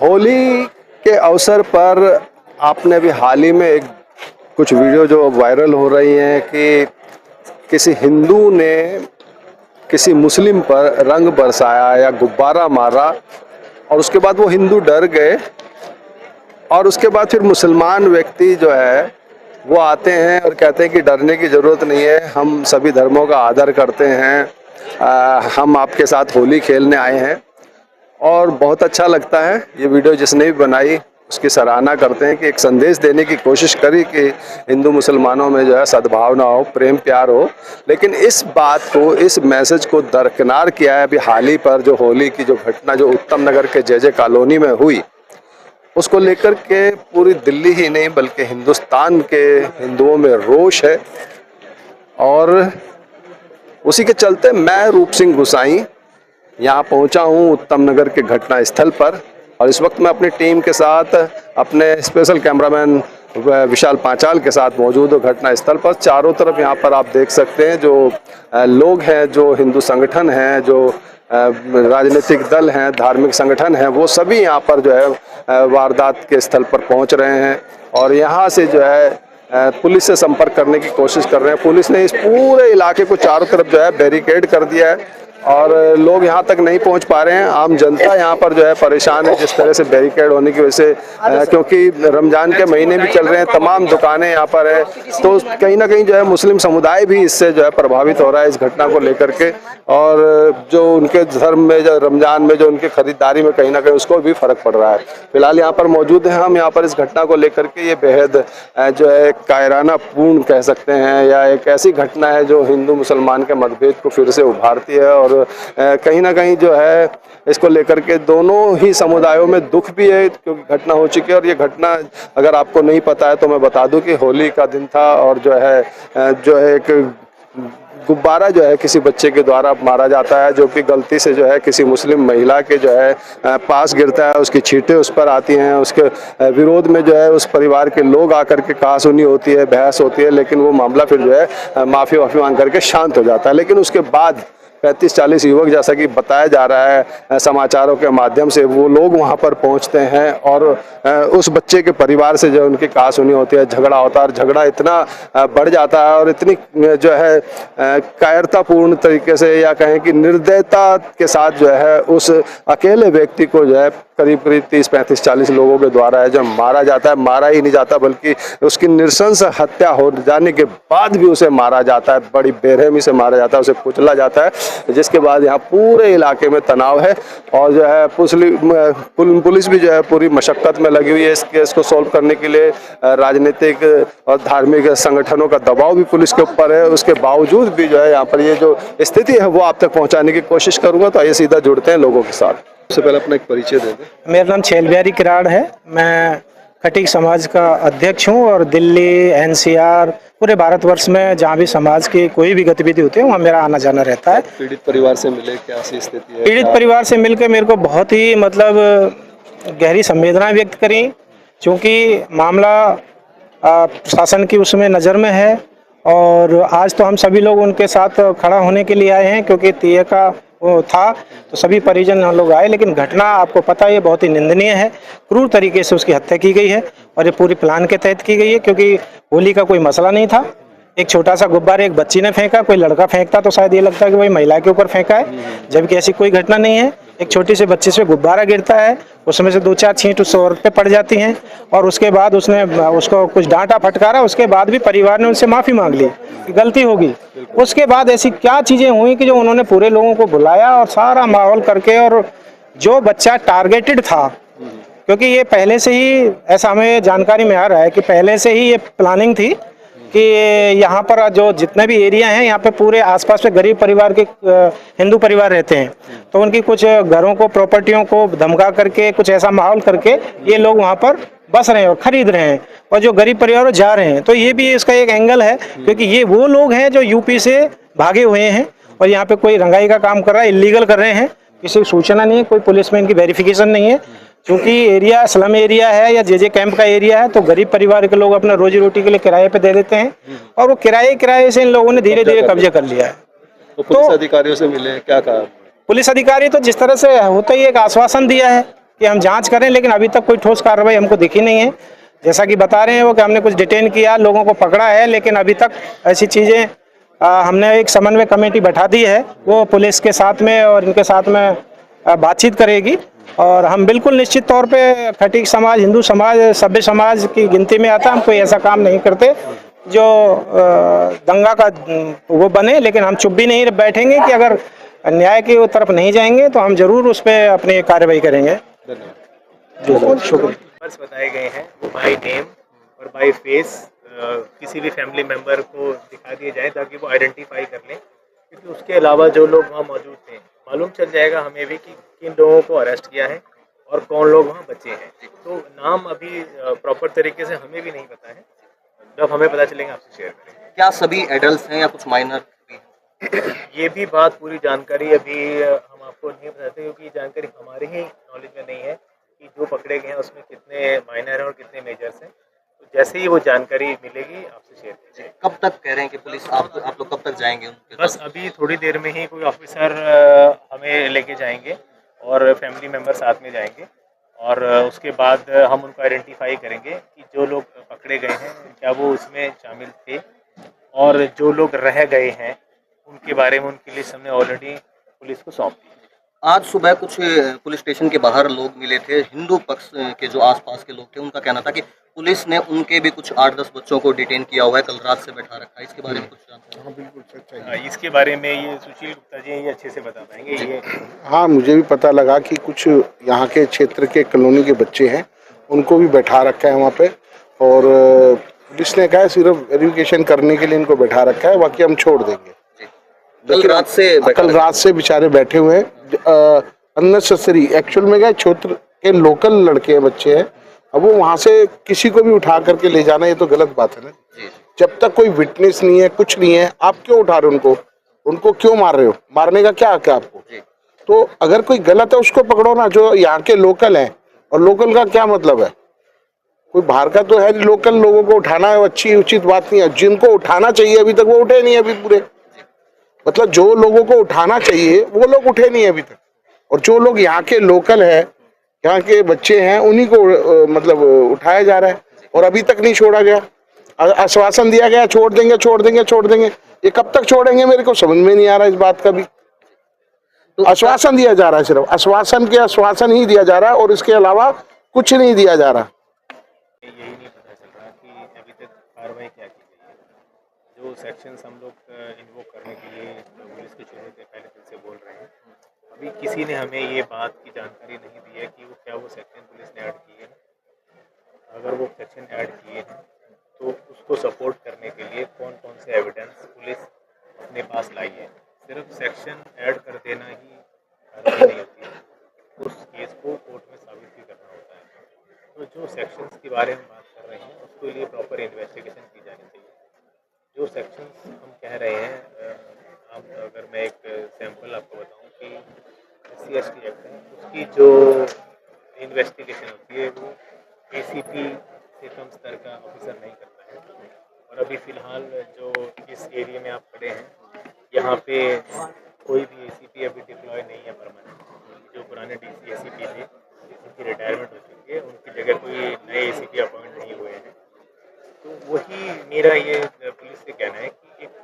होली के अवसर पर आपने अभी हाल ही में कुछ वीडियो जो वायरल हो रही हैं कि किसी हिंदू ने किसी मुस्लिम पर रंग बरसाया या गुब्बारा मारा और उसके बाद वो हिंदू डर गए और उसके बाद फिर मुसलमान व्यक्ति जो है वो आते हैं और कहते हैं कि डरने की ज़रूरत नहीं है, हम सभी धर्मों का आदर करते हैं, हम आपके साथ होली खेलने आए हैं। और बहुत अच्छा लगता है ये वीडियो, जिसने भी बनाई उसकी सराहना करते हैं कि एक संदेश देने की कोशिश करी कि हिंदू मुसलमानों में जो है सद्भावना हो, प्रेम प्यार हो। लेकिन इस बात को, इस मैसेज को दरकिनार किया है अभी हाल ही पर जो होली की जो घटना जो उत्तम नगर के जे कॉलोनी में हुई, उसको लेकर के पूरी दिल्ली ही नहीं बल्कि हिंदुस्तान के हिंदुओं में रोष है। और उसी के चलते मैं रूप सिंह गुसाई यहाँ पहुँचा हूँ उत्तम नगर के घटना स्थल पर, और इस वक्त मैं अपनी टीम के साथ अपने स्पेशल कैमरामैन विशाल पांचाल के साथ मौजूद हूँ घटना स्थल पर। चारों तरफ यहाँ पर आप देख सकते हैं जो लोग हैं, जो हिंदू संगठन हैं, जो राजनीतिक दल हैं, धार्मिक संगठन हैं, वो सभी यहाँ पर जो है वारदात के स्थल पर पहुँच रहे हैं और यहाँ से जो है पुलिस से संपर्क करने की कोशिश कर रहे हैं। पुलिस ने इस पूरे इलाके को चारों तरफ जो है बैरिकेड कर दिया है और लोग यहाँ तक नहीं पहुँच पा रहे हैं। आम जनता यहाँ पर जो है परेशान है जिस तरह से बैरिकेड होने की वजह से, क्योंकि रमजान के महीने भी चल रहे हैं, तमाम दुकानें यहाँ पर है, तो कहीं ना कहीं जो है मुस्लिम समुदाय भी इससे जो है प्रभावित हो रहा है इस घटना को लेकर के। और जो उनके धर्म में, जो रमजान में जो उनकी खरीदारी में कहीं ना कहीं उसको भी फर्क पड़ रहा है। फिलहाल यहाँ पर मौजूद हैं हम यहाँ पर इस घटना को लेकर के। ये बेहद जो है कायराना पूर्ण कह सकते हैं या एक ऐसी घटना है जो हिंदू मुसलमान के मतभेद को फिर से उभारती है और कहीं ना कहीं जो है इसको लेकर के दोनों ही समुदायों में दुख भी है क्योंकि घटना हो चुकी है। और ये घटना अगर आपको नहीं पता है तो मैं बता दूं कि होली का दिन था और जो है एक गुब्बारा जो है किसी बच्चे के द्वारा मारा जाता है, जो कि गलती से जो है किसी मुस्लिम महिला के जो है पास गिरता है, उसकी छींटें उस पर आती हैं। उसके विरोध में जो है उस परिवार के लोग आकर के कहासुनी होती है, बहस होती है, लेकिन वो मामला फिर जो है माफ़ी मांग करके शांत हो जाता है। लेकिन उसके बाद 35-40 युवक, जैसा कि बताया जा रहा है समाचारों के माध्यम से, वो लोग वहां पर पहुंचते हैं और उस बच्चे के परिवार से जो उनकी कहासुनी होती है, झगड़ा होता है और झगड़ा इतना बढ़ जाता है और इतनी जो है कायरतापूर्ण तरीके से या कहें कि निर्दयता के साथ जो है उस अकेले व्यक्ति को जो है करीब 30-35-40 लोगों के द्वारा है जो मारा जाता है। मारा ही नहीं जाता बल्कि उसकी नृशंस हत्या हो जाने के बाद भी उसे मारा जाता है, बड़ी बेरहमी से मारा जाता है, उसे कुचला जाता है, जिसके बाद यहाँ पूरे इलाके में तनाव है और जो है पुलिस भी जो है पूरी मशक्कत में लगी हुई है इस केस को सॉल्व करने के लिए। राजनीतिक और धार्मिक संगठनों का दबाव भी पुलिस के ऊपर है। उसके बावजूद भी जो है यहाँ पर ये जो स्थिति है वो आप तक पहुँचाने की कोशिश करूँगा। तो आइए सीधा जुड़ते हैं लोगों के साथ। सबसे पहले अपना एक परिचय दे दें। मेरा नाम छैल बिहारी किराड़ है, मैं खटीक समाज का अध्यक्ष हूँ और दिल्ली, एनसीआर, पूरे भारतवर्ष में जहाँ भी समाज की कोई भी गतिविधि होती है वहाँ मेरा आना जाना रहता है। पीड़ित परिवार से मिले, क्या सी स्थिति है? पीड़ित परिवार से मिलकर मेरे को बहुत ही गहरी संवेदना व्यक्त करी, क्योंकि मामला प्रशासन की उसमें नज़र में है और आज तो हम सभी लोग उनके साथ खड़ा होने के लिए आए हैं क्योंकि तीये का वो था तो सभी परिजन हम लोग आए। लेकिन घटना आपको पता है ये बहुत ही निंदनीय है, क्रूर तरीके से उसकी हत्या की गई है और ये पूरी प्लान के तहत की गई है क्योंकि होली का कोई मसला नहीं था। एक छोटा सा गुब्बारा एक बच्ची ने फेंका, कोई लड़का फेंकता तो शायद ये लगता है कि भाई महिला के ऊपर फेंका है, जबकि ऐसी कोई घटना नहीं है। एक छोटी सी बच्ची से गुब्बारा गिरता है, उसमें से 2-4 छींट उस औरत पे पड़ जाती हैं और उसके बाद उसने उसको कुछ डांटा फटकारा। उसके बाद भी परिवार ने उनसे माफ़ी मांग ली कि गलती होगी। उसके बाद ऐसी क्या चीज़ें हुई कि जो उन्होंने पूरे लोगों को बुलाया और सारा माहौल करके, और जो बच्चा टारगेटेड था, क्योंकि ये पहले से ही ऐसा हमें जानकारी में आ रहा है कि पहले से ही ये प्लानिंग थी कि यहाँ पर जो जितने भी एरिया हैं यहाँ पे पूरे आसपास में गरीब परिवार के हिंदू परिवार रहते हैं, तो उनकी कुछ घरों को, प्रॉपर्टियों को धमका करके, कुछ ऐसा माहौल करके ये लोग वहाँ पर बस रहे हैं और खरीद रहे हैं और जो गरीब परिवार जा रहे हैं। तो ये भी इसका एक एंगल है क्योंकि ये वो लोग हैं जो यूपी से भागे हुए हैं और यहाँ पे कोई रंगाई का काम कर रहा है, इलीगल कर रहे हैं, किसी सूचना नहीं है, कोई पुलिस में इनकी वेरिफिकेशन नहीं है। क्योंकि एरिया स्लम एरिया है या जे कैंप का एरिया है, तो गरीब परिवार के लोग अपना रोजी रोटी के लिए किराए पे दे देते हैं और वो किराए से इन लोगों ने धीरे धीरे कब्जे कर लिया है। तो पुलिस अधिकारियों से मिले, क्या कहा? पुलिस अधिकारी तो जिस तरह से होता ही एक आश्वासन दिया है कि हम जांच करें, लेकिन अभी तक कोई ठोस कार्रवाई हमको दिखी नहीं है। जैसा कि बता रहे हैं वो कि हमने कुछ डिटेन किया, लोगों को पकड़ा है, लेकिन अभी तक ऐसी चीज़ें हमने एक समन्वय कमेटी बैठा दी है, वो पुलिस के साथ में और इनके साथ में बातचीत करेगी। और हम बिल्कुल निश्चित तौर पे खटीक समाज, हिंदू समाज, सभ्य समाज की गिनती में आता है। हम कोई ऐसा काम नहीं करते जो दंगा का वो बने, लेकिन हम चुप भी नहीं बैठेंगे कि अगर न्याय की तरफ नहीं जाएंगे तो हम जरूर उस पर अपनी कार्रवाई करेंगे। शुक्रिया। नंबर्स बताए गए हैं वो बाय नेम और बाय फेस किसी भी फैमिली मेंबर को दिखा दिए जाए ताकि वो आइडेंटिफाई कर लें, क्योंकि उसके अलावा जो लोग वहाँ मौजूद थे मालूम चल जाएगा हमें भी कि किन लोगों को अरेस्ट किया है और कौन लोग वहाँ बचे हैं। तो नाम अभी प्रॉपर तरीके से हमें भी नहीं पता है, जब हमें पता चलेंगे आपसे शेयर करेंगे। क्या सभी एडल्ट हैं या कुछ माइनर भी हैं? ये भी बात पूरी जानकारी अभी हम आपको नहीं बताते, क्योंकि ये जानकारी हमारे ही नॉलेज में नहीं है कि जो पकड़े गए हैं उसमें कितने माइनर हैं और कितने मेजर्स हैं। तो जैसे ही वो जानकारी मिलेगी आपसे शेयर करेंगे। कब तक कह रहे हैं कि पुलिस आप लोग कब तक जाएंगे उनके पास? बस अभी थोड़ी देर में ही कोई ऑफिसर हमें लेके जाएंगे और फैमिली मेम्बर साथ में जाएंगे, और उसके बाद हम उनको आइडेंटिफाई करेंगे कि जो लोग पकड़े गए हैं क्या वो उसमें शामिल थे, और जो लोग रह गए हैं उनके बारे में उनकी लिस्ट हमने ऑलरेडी पुलिस को सौंप दी। आज सुबह कुछ पुलिस स्टेशन के बाहर लोग मिले थे, हिंदू पक्ष के जो आसपास के लोग थे, उनका कहना था कि पुलिस ने उनके भी कुछ 8-10 बच्चों को डिटेन किया हुआ है, कल रात से बैठा रखा है। इसके बारे में कुछ जानते हैं? बिल्कुल सच्चाई है। इसके बारे में ये सुशील गुप्ता जी ये अच्छे से बता पाएंगे। ये हाँ, मुझे भी पता लगा कि कुछ यहाँ के क्षेत्र के कॉलोनी के बच्चे हैं, उनको भी बैठा रखा है वहाँ पे, और पुलिस ने कहा है सिर्फ वेरिफिकेशन करने के लिए इनको बैठा रखा है, बाकी हम छोड़ देंगे। कल रात से बेचारे बैठे हुए हैं अननेसेसरी। एक्चुअल में क्या क्षेत्र के लोकल लड़के हैं, बच्चे हैं, अब वो वहाँ से किसी को भी उठा करके ले जाना ये तो गलत बात है ना। जब तक कोई विटनेस नहीं है, कुछ नहीं है, आप क्यों उठा रहे हो उनको क्यों मार रहे हो? मारने का क्या हक है आपको? तो अगर कोई गलत है उसको पकड़ो ना, जो यहाँ के लोकल हैं। और लोकल का क्या मतलब है? कोई बाहर का तो है नहीं। लोकल लोगों को उठाना है अच्छी उचित बात नहीं है। जिनको उठाना चाहिए अभी तक वो उठे नहीं अभी पूरे, मतलब जो लोगों को उठाना चाहिए वो लोग उठे नहीं अभी तक। और जो लोग यहाँ के लोकल है, यहाँ के बच्चे हैं, उन्हीं को मतलब उठाया जा रहा है और अभी तक नहीं छोड़ा गया। आश्वासन दिया गया छोड़ देंगे छोड़ देंगे छोड़ देंगे, ये कब तक छोड़ेंगे मेरे को समझ में नहीं आ रहा इस बात का भी। तो आश्वासन दिया जा रहा है, सिर्फ आश्वासन ही दिया जा रहा है और इसके अलावा कुछ नहीं दिया जा रहा। यही नहीं पता चल रहा कि अभी तक कार्रवाई क्या की गई है। जो सेक्शंस हम लोग इन्वोक करने के लिए पुलिस के शुरू से पहले दिन से बोल रहे हैं, अभी किसी ने हमें ये बात की जानकारी नहीं दी है कि वो सेक्शन पुलिस ने ऐड किए हैं। अगर वो सेक्शन ऐड किए हैं तो उसको सपोर्ट करने के लिए कौन कौन से एविडेंस पुलिस अपने पास लाई है। सिर्फ सेक्शन ऐड कर देना ही कार्रवाई नहीं होती है, उस केस को कोर्ट में साबित भी करना होता है। तो जो सेक्शंस के बारे में बात कर रहे हैं उसके लिए प्रॉपर इन्वेस्टिगेशन की जानी चाहिए। जो सेक्शंस हम कह रहे हैं, अगर मैं एक सैंपल आपको बताऊं कि SC/ST एक्ट है, उसकी जो इन्वेस्टिगेशन होती है वो ACP से कम स्तर का ऑफिसर नहीं करता है। और अभी फ़िलहाल जो इस एरिया में आप खड़े हैं, यहाँ पे कोई भी ACP अभी डिप्लॉय नहीं है परमानेंट। जो पुराने DC ACP थे उनकी रिटायरमेंट हो चुकी है, उनकी जगह कोई नए ACP अपॉइंट नहीं हुए हैं। तो वही मेरा ये पुलिस से कहना है कि एक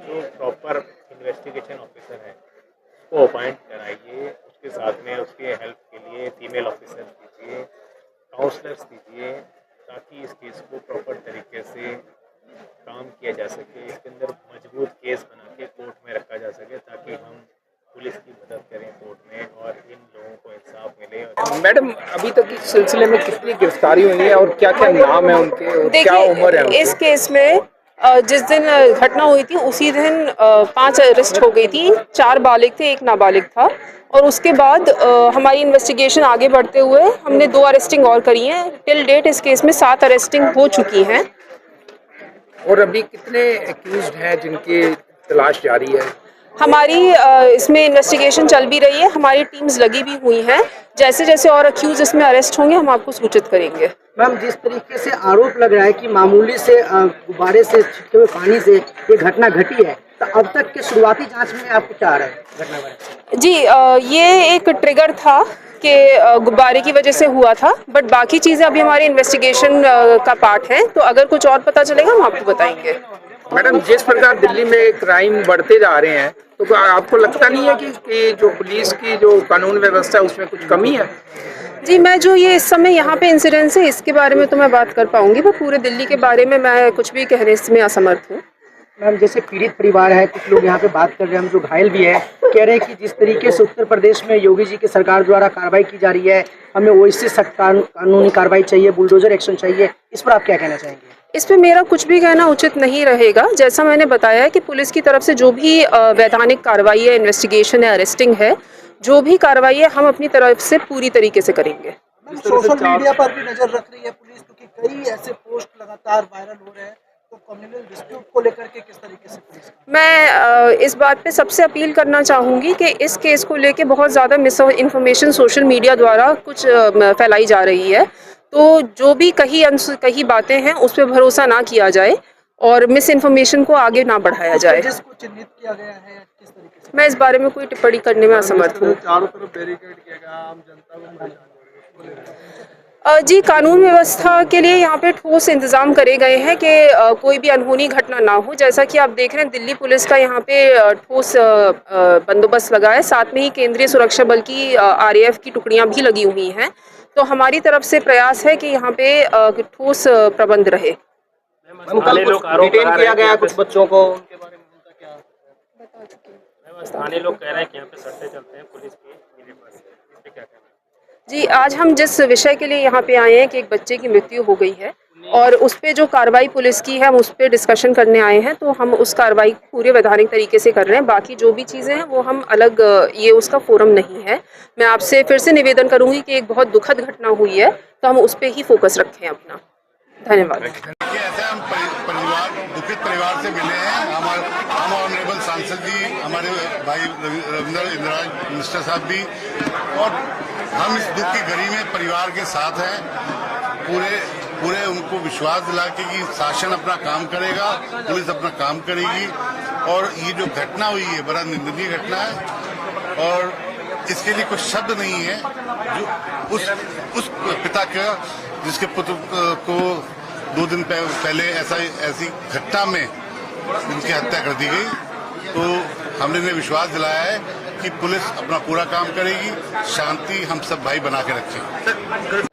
जो प्रॉपर इन्वेस्टिगेशन ऑफिसर है उसको अपॉइंट कराइए, उसके साथ में उसके हेल्प के लिए फीमेल ऑफिसर दीजिए, काउंसलर्स दीजिए, ताकि इस केस को प्रॉपर तरीके से काम किया जा सके। इसके अंदर मजबूत केस बना के कोर्ट में रखा जा सके, ताकि हम पुलिस की मदद करें कोर्ट में और इन लोगों को इंसाफ मिले। मैडम, अभी तक इस सिलसिले में कितनी गिरफ्तारी हुई है और क्या क्या नाम है उनके और क्या उम्र है उनकी? इस केस में जिस दिन घटना हुई थी उसी दिन 5 अरेस्ट हो गई थी। 4 बालिग थे, 1 नाबालिग था। और उसके बाद हमारी इन्वेस्टिगेशन आगे बढ़ते हुए हमने 2 अरेस्टिंग और करी हैं। टिल डेट इस केस में 7 अरेस्टिंग हो चुकी हैं। और अभी कितने एक्यूज्ड हैं जिनकी तलाश जारी है? हमारी इसमें इन्वेस्टिगेशन चल भी रही है, हमारी टीम्स लगी भी हुई हैं। जैसे जैसे और अक्यूज इसमें अरेस्ट होंगे हम आपको सूचित करेंगे। मैम, जिस तरीके से आरोप लग रहा है कि मामूली से गुब्बारे से छिटके हुए पानी से ये घटना घटी है, तो अब तक के शुरुआती जांच में आपको क्या आ रहा है घटना में? जी, ये एक ट्रिगर था के गुब्बारे की वजह से हुआ था, बट बाकी चीज़ें अभी हमारे इन्वेस्टिगेशन का पार्ट है, तो अगर कुछ और पता चलेगा हम आपको बताएंगे। मैडम, जिस प्रकार दिल्ली में क्राइम बढ़ते जा रहे हैं, तो आपको लगता नहीं है कि जो पुलिस की जो कानून व्यवस्था है उसमें कुछ कमी है? जी, मैं जो ये इस समय यहाँ पे इंसिडेंस है इसके बारे में तो मैं बात कर पाऊंगी, पर पूरे दिल्ली के बारे में मैं कुछ भी कहने में असमर्थ हूँ। मैम, जैसे पीड़ित परिवार है, कुछ लोग यहाँ पे बात कर रहे हैं, हम जो घायल भी है, कह रहे हैं कि जिस तरीके से उत्तर प्रदेश में योगी जी की सरकार द्वारा कार्रवाई की जा रही है, हमें वैसे सख्त कानूनी कार्रवाई चाहिए, बुलडोजर एक्शन चाहिए। इस पर आप क्या कहना चाहेंगे? इस पे मेरा कुछ भी कहना उचित नहीं रहेगा। जैसा मैंने बताया कि पुलिस की तरफ से जो भी वैधानिक कार्रवाई है, इन्वेस्टिगेशन है, अरेस्टिंग है, जो भी कार्रवाई है हम अपनी तरफ से पूरी तरीके से करेंगे। सोशल मीडिया पर भी नजर रख रही है पुलिस, क्योंकि कई ऐसे पोस्ट लगातार वायरल हो रहे हैं, तो कम्युनल डिस्प्यूट को लेकर के किस तरीके से पुलिस? मैं इस बात पे सबसे अपील करना चाहूँगी कि इस केस को लेके बहुत ज़्यादा मिस इन्फॉर्मेशन सोशल मीडिया द्वारा कुछ फैलाई जा रही है, तो जो भी कही बातें हैं उस पर भरोसा ना किया जाए और मिस इन्फॉर्मेशन को आगे ना बढ़ाया जाए। जिसको चिन्हित किया गया है किस तरीके से? मैं इस बारे में कोई टिप्पणी करने में असमर्थ हूँ। चारों तरफ बैरिकेड किया गया, आम जनता को जी, कानून व्यवस्था के लिए यहाँ पे ठोस इंतजाम करे गए हैं कि कोई भी अनहोनी घटना ना हो। जैसा कि आप देख रहे हैं दिल्ली पुलिस का यहाँ पे ठोस बंदोबस्त लगा है, साथ में ही केंद्रीय सुरक्षा बल की RAF की टुकड़ियाँ भी लगी हुई हैं, तो हमारी तरफ से प्रयास है कि यहाँ पे ठोस प्रबंध रहे। कल कुछ डिटेन किया गया कुछ बच्चों को, उनके बारे में उनका क्या बता चुके? स्थानीय लोग कह रहे हैं कि यहाँ पे सट्टे चलते हैं पुलिस की मिली बस, इस पे क्या कहना है? जी, आज हम जिस विषय के लिए यहाँ पे आए हैं कि एक बच्चे की मृत्यु हो गई है और उस पे जो कार्रवाई पुलिस की है हम उस पे डिस्कशन करने आए हैं, तो हम उस कार्रवाई पूरे वैधानिक तरीके से कर रहे हैं। बाकी जो भी चीज़ें हैं वो हम अलग, ये उसका फोरम नहीं है। मैं आपसे फिर से निवेदन करूँगी कि एक बहुत दुखद घटना हुई है, तो हम उस पर ही फोकस रखें अपना। धन्यवाद। ऐसे हम परिवार, दुखित परिवार से मिले हैं। हम ऑनरेबल सांसद जी, हमारे भाई रविंद्र इंदिराज मिनिस्टर साहब भी, और हम इस दुख की घड़ी में परिवार के साथ हैं। पूरे उनको विश्वास दिला के कि शासन अपना काम करेगा, पुलिस अपना काम करेगी, और ये जो घटना हुई है बड़ा निंदनीय घटना है और इसके लिए कुछ शब्द नहीं है। जो उस पिता का जिसके पुत्र को 2 दिन पहले ऐसी घटना में उनकी हत्या कर दी गई, तो हमने इन्हें विश्वास दिलाया है कि पुलिस अपना पूरा काम करेगी, शांति हम सब भाई बना के रखें।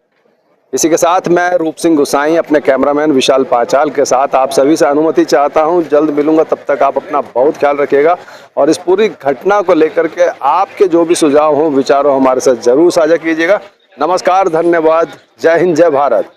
इसी के साथ मैं रूप सिंह गुसाई अपने कैमरामैन विशाल पांचाल के साथ आप सभी से अनुमति चाहता हूं। जल्द मिलूंगा, तब तक आप अपना बहुत ख्याल रखिएगा और इस पूरी घटना को लेकर के आपके जो भी सुझाव हों, विचार हो, हमारे साथ जरूर साझा कीजिएगा। नमस्कार, धन्यवाद, जय हिंद, जय भारत।